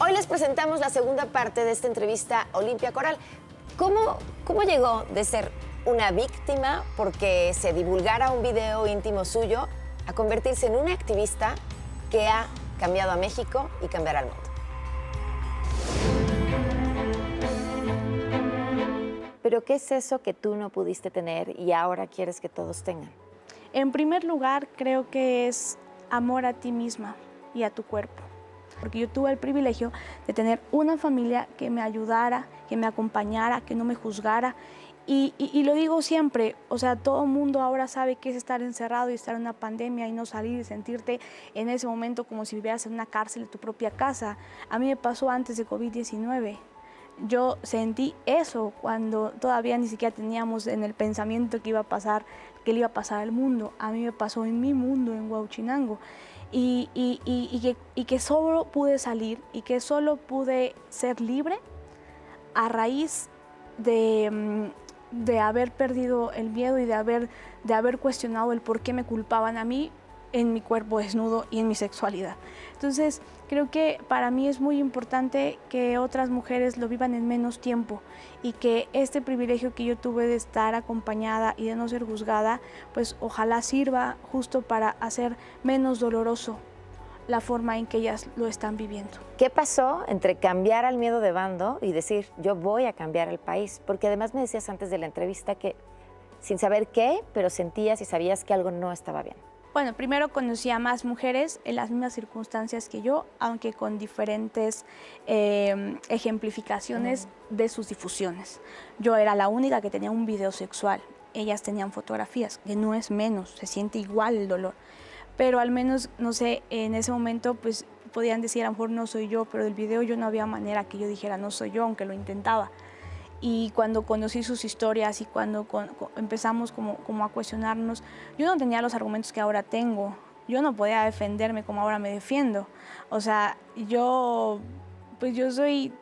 Hoy les presentamos la segunda parte de esta entrevista a Olimpia Coral. ¿Cómo llegó de ser una víctima porque se divulgara un video íntimo suyo a convertirse en una activista que ha cambiado a México y cambiará al mundo? Pero ¿qué es eso que tú no pudiste tener y ahora quieres que todos tengan? En primer lugar, creo que es amor a ti misma y a tu cuerpo. Porque yo tuve el privilegio de tener una familia que me ayudara, que me acompañara, que no me juzgara. Y lo digo siempre, o sea, todo el mundo ahora sabe qué es estar encerrado y estar en una pandemia y no salir y sentirte en ese momento como si vivieras en una cárcel de tu propia casa. A mí me pasó antes de COVID-19. Yo sentí eso cuando todavía ni siquiera teníamos en el pensamiento que iba a pasar, que le iba a pasar al mundo. A mí me pasó en mi mundo, en Huauchinango. Y que solo pude salir y que solo pude ser libre a raíz de haber perdido el miedo y de haber cuestionado el por qué me culpaban a mí en mi cuerpo desnudo y en mi sexualidad. Entonces, creo que para mí es muy importante que otras mujeres lo vivan en menos tiempo y que este privilegio que yo tuve de estar acompañada y de no ser juzgada, pues ojalá sirva justo para hacer menos doloroso la forma en que ellas lo están viviendo. ¿Qué pasó entre cambiar al miedo de bando y decir, yo voy a cambiar el país? Porque además me decías antes de la entrevista que sin saber qué, pero sentías y sabías que algo no estaba bien. Bueno, primero conocí a más mujeres en las mismas circunstancias que yo, aunque con diferentes ejemplificaciones de sus difusiones. Yo era la única que tenía un video sexual, ellas tenían fotografías, que no es menos, se siente igual el dolor. Pero al menos, no sé, en ese momento pues podían decir, a lo mejor no soy yo, pero del video yo no había manera que yo dijera no soy yo, aunque lo intentaba. Y cuando conocí sus historias y cuando empezamos como a cuestionarnos, yo no tenía los argumentos que ahora tengo. Yo no podía defenderme como ahora me defiendo. O sea, yo soy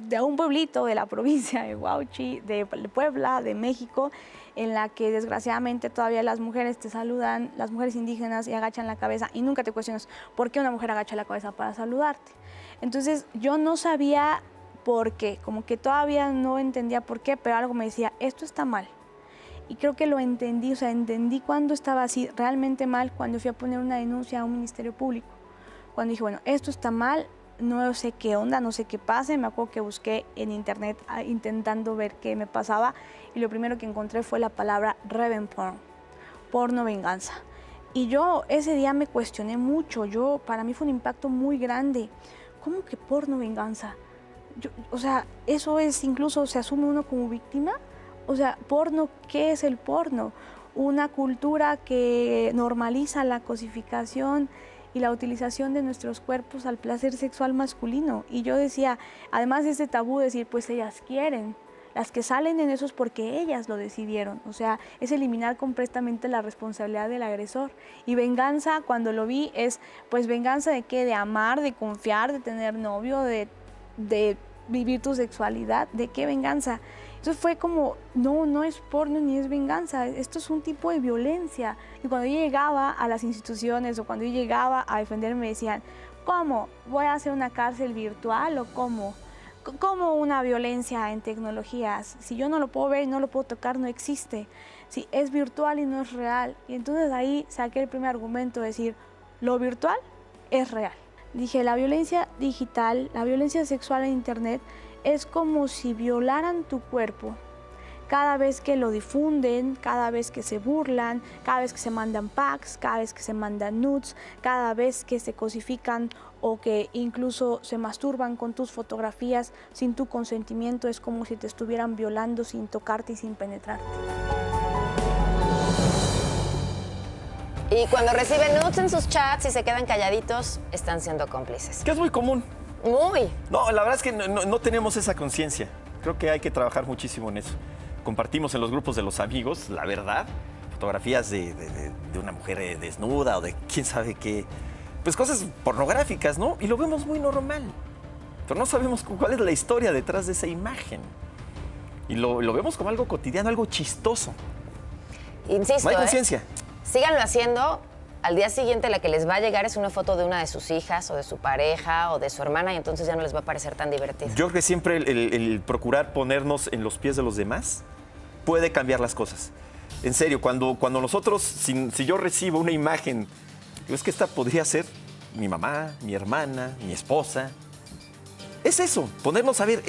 de un pueblito de la provincia de Huauchi, de Puebla, de México, en la que desgraciadamente todavía las mujeres te saludan, las mujeres indígenas, y agachan la cabeza y nunca te cuestionas por qué una mujer agacha la cabeza para saludarte. Entonces yo no sabía por qué, como que todavía no entendía por qué, pero algo me decía, esto está mal. Y creo que lo entendí, o sea, entendí cuando estaba así realmente mal, cuando fui a poner una denuncia a un ministerio público. Cuando dije, bueno, esto está mal, no sé qué onda, no sé qué pase. Me acuerdo que busqué en internet intentando ver qué me pasaba y lo primero que encontré fue la palabra revenge porn, porno venganza. Y yo ese día me cuestioné mucho, para mí fue un impacto muy grande. ¿Cómo que porno venganza? O sea, eso es, incluso se asume uno como víctima. O sea, porno, ¿qué es el porno? Una cultura que normaliza la cosificación y la utilización de nuestros cuerpos al placer sexual masculino. Y yo decía, además de ese tabú, decir, pues ellas quieren. Las que salen en eso es porque ellas lo decidieron. O sea, es eliminar completamente la responsabilidad del agresor. Y venganza, cuando lo vi, es, pues venganza de qué, de amar, de confiar, de tener novio, de vivir tu sexualidad, ¿de qué venganza? Entonces fue como, no es porno ni es venganza, esto es un tipo de violencia. Y cuando yo llegaba a las instituciones o cuando yo llegaba a defenderme me decían, ¿cómo? ¿Voy a hacer una cárcel virtual o cómo? ¿Cómo una violencia en tecnologías? Si yo no lo puedo ver y no lo puedo tocar, no existe. Si es virtual y no es real. Y entonces ahí saqué el primer argumento, decir, lo virtual es real. Dije, la violencia digital, la violencia sexual en internet es como si violaran tu cuerpo cada vez que lo difunden, cada vez que se burlan, cada vez que se mandan packs, cada vez que se mandan nudes, cada vez que se cosifican o que incluso se masturban con tus fotografías sin tu consentimiento. Es como si te estuvieran violando sin tocarte y sin penetrarte. Y cuando reciben nudes en sus chats y se quedan calladitos, están siendo cómplices. Que es muy común. Muy. No, la verdad es que no tenemos esa conciencia. Creo que hay que trabajar muchísimo en eso. Compartimos en los grupos de los amigos, la verdad, fotografías de una mujer desnuda o de quién sabe qué. Pues cosas pornográficas, ¿no? Y lo vemos muy normal. Pero no sabemos cuál es la historia detrás de esa imagen. Y lo vemos como algo cotidiano, algo chistoso. Insisto, no hay conciencia. Síganlo haciendo, al día siguiente la que les va a llegar es una foto de una de sus hijas o de su pareja o de su hermana y entonces ya no les va a parecer tan divertido. Yo creo que siempre el procurar ponernos en los pies de los demás puede cambiar las cosas. En serio, cuando nosotros, si yo recibo una imagen, digo, es que esta podría ser mi mamá, mi hermana, mi esposa. Es eso, ponernos a ver,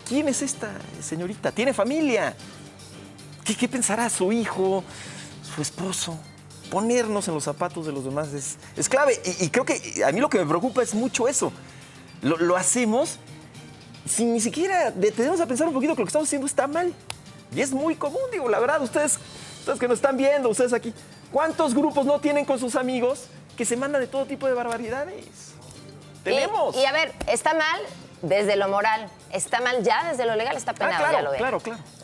¿quién es esta señorita? ¿Tiene familia? ¿Qué pensará su hijo, su esposo? Ponernos en los zapatos de los demás es clave. Y creo que a mí lo que me preocupa es mucho eso. Lo hacemos sin ni siquiera detenernos a pensar un poquito que lo que estamos haciendo está mal. Y es muy común, digo, la verdad, ustedes que nos están viendo, ustedes aquí, ¿cuántos grupos no tienen con sus amigos que se mandan de todo tipo de barbaridades? Tenemos. Y a ver, está mal desde lo moral, está mal ya desde lo legal, está penado, claro, ya lo veo. claro.